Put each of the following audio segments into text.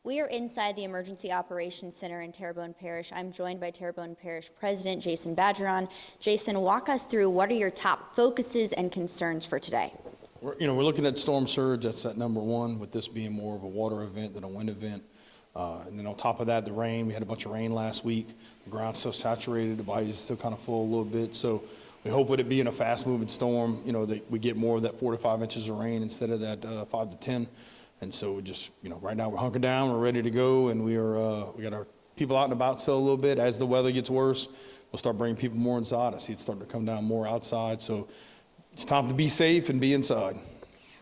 We are inside the Emergency Operations Center in Terrebonne Parish. I'm joined by Terrebonne Parish President Jason Badgeron. Jason, walk us through what are your top focuses and concerns for today? We're looking at storm surge. That's at number one, with this being more of a water event than a wind event. And then on top of that, the rain. We had a bunch of rain last week. The ground's still saturated. The body is still kind of full a little bit. So we hope with it being a fast-moving storm, that we get more of that 4 to 5 inches of rain instead of that 5 to 10. And so we just, right now we're hunkered down, we're ready to go, and we got our people out and about still a little bit. As the weather gets worse, we'll start bringing people more inside. I see it's starting to come down more outside, so it's time to be safe and be inside.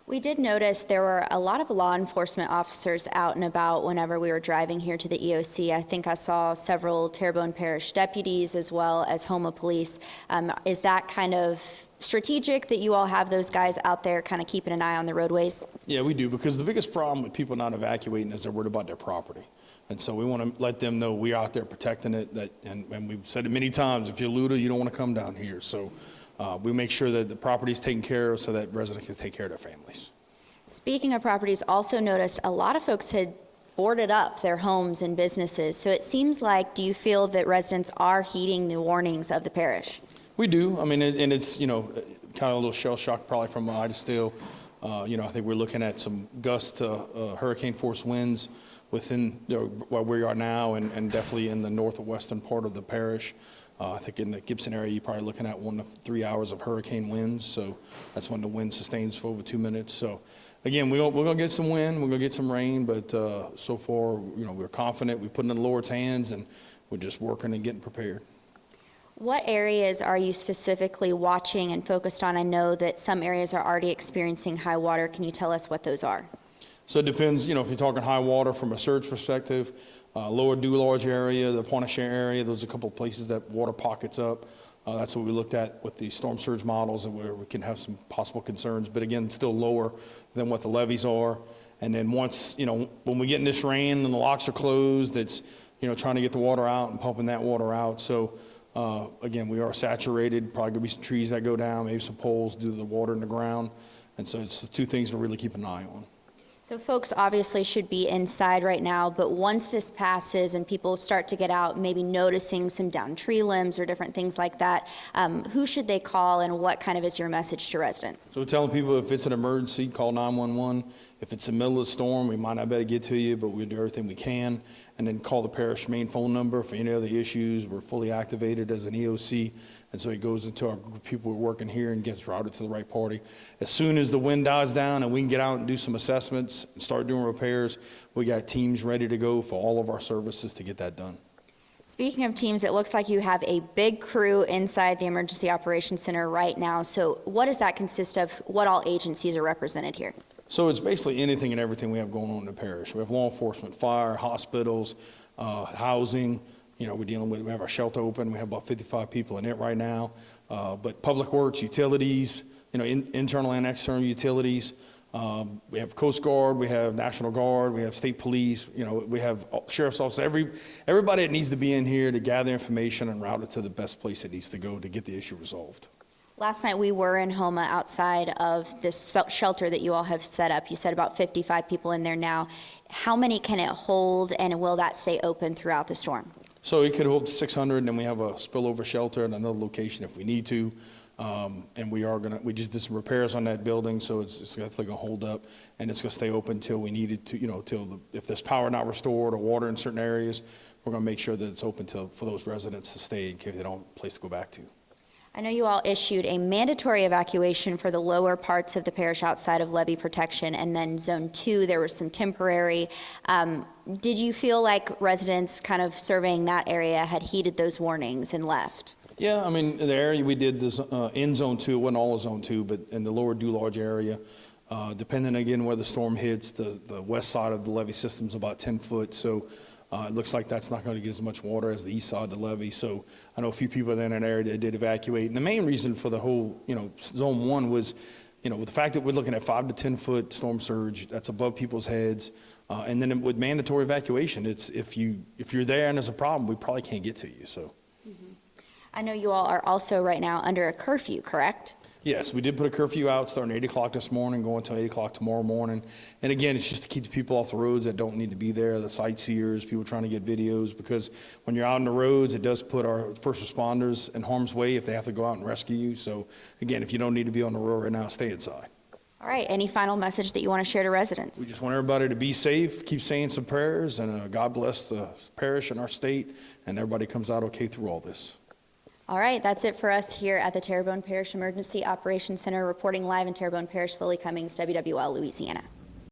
We did notice there were a lot of law enforcement officers out and about whenever we were driving here to the EOC. I think I saw several Terrebonne Parish deputies as well as Homa Police. Is that kind of strategic that you all have those guys out there kind of keeping an eye on the roadways? Yeah, we do, because the biggest problem with people not evacuating is they're worried about their property. And so we want to let them know we're out there protecting it, and we've said it many times, if you're a looter, you don't want to come down here. So we make sure that the property is taken care of so that residents can take care of their families. Speaking of properties, also noticed a lot of folks had boarded up their homes and businesses. So it seems like, do you feel that residents are heeding the warnings of the parish? We do. I mean, and it's, kind of a little shell shock probably from Ida still. I think we're looking at some gust hurricane force winds within where we are now, and definitely in the northwestern part of the parish. I think in the Gibson area, you're probably looking at 1 to 3 hours of hurricane winds. So that's when the wind sustains for over 2 minutes. So again, we're going to get some wind, we're going to get some rain, but so far, we're confident. We put it in the Lord's hands, and we're just working and getting prepared. What areas are you specifically watching and focused on? I know that some areas are already experiencing high water. Can you tell us what those are? So it depends, if you're talking high water from a surge perspective, lower Dularge area, the Pointe-à-Cher area, those are a couple of places that water pockets up. That's what we looked at with the storm surge models, and where we can have some possible concerns, but again, still lower than what the levees are. And then once, when we get in this rain and the locks are closed, it's, trying to get the water out and pumping that water out. So again, we are saturated, probably gonna be some trees that go down, maybe some poles due to the water in the ground. And so it's the two things to really keep an eye on. So folks obviously should be inside right now, but once this passes and people start to get out, maybe noticing some downed tree limbs or different things like that, who should they call, and what kind of is your message to residents? So telling people, if it's an emergency, call 911. If it's the middle of the storm, we might not be able to get to you, but we'll do everything we can. And then call the parish main phone number for any other issues. We're fully activated as an EOC, and so it goes into our group of people who are working here and gets routed to the right party. As soon as the wind dies down and we can get out and do some assessments and start doing repairs, we got teams ready to go for all of our services to get that done. Speaking of teams, it looks like you have a big crew inside the Emergency Operations Center right now. So what does that consist of? What all agencies are represented here? So it's basically anything and everything we have going on in the parish. We have law enforcement, fire, hospitals, housing. We have our shelter open. We have about 55 people in it right now. But public works, utilities, internal and external utilities. We have Coast Guard, we have National Guard, we have state police. We have sheriff's office. Everybody that needs to be in here to gather information and route it to the best place it needs to go to get the issue resolved. Last night we were in Homa outside of this shelter that you all have set up. You said about 55 people in there now. How many can it hold, and will that stay open throughout the storm? So it could hold 600, and then we have a spillover shelter at another location if we need to. And we just did some repairs on that building, so it's definitely gonna hold up, and it's gonna stay open until we need it to, if there's power not restored or water in certain areas, we're gonna make sure that it's open for those residents to stay in case they don't have a place to go back to. I know you all issued a mandatory evacuation for the lower parts of the parish outside of levee protection, and then zone 2, there was some temporary. Did you feel like residents kind of surveying that area had heeded those warnings and left? Yeah, I mean, the area we did this in zone 2, it wasn't all of zone 2, but in the lower Dularge area, depending again where the storm hits, the west side of the levee system is about 10 foot. So it looks like that's not going to get as much water as the east side of the levee. So I know a few people in that area that did evacuate. And the main reason for the whole, zone 1 was, with the fact that we're looking at 5 to 10 foot storm surge, that's above people's heads. And then with mandatory evacuation, it's if you're there and there's a problem, we probably can't get to you. So. I know you all are also right now under a curfew, correct? Yes, we did put a curfew out starting 8 o'clock this morning, going until 8 o'clock tomorrow morning. And again, it's just to keep the people off the roads that don't need to be there, the sightseers, people trying to get videos, because when you're out on the roads, it does put our first responders in harm's way if they have to go out and rescue you. So again, if you don't need to be on the road right now, stay inside. All right, any final message that you want to share to residents? We just want everybody to be safe, keep saying some prayers, and God bless the parish and our state, and everybody comes out okay through all this. All right, that's it for us here at the Terrebonne Parish Emergency Operations Center, reporting live in Terrebonne Parish. Lily Cummings, WWL, Louisiana.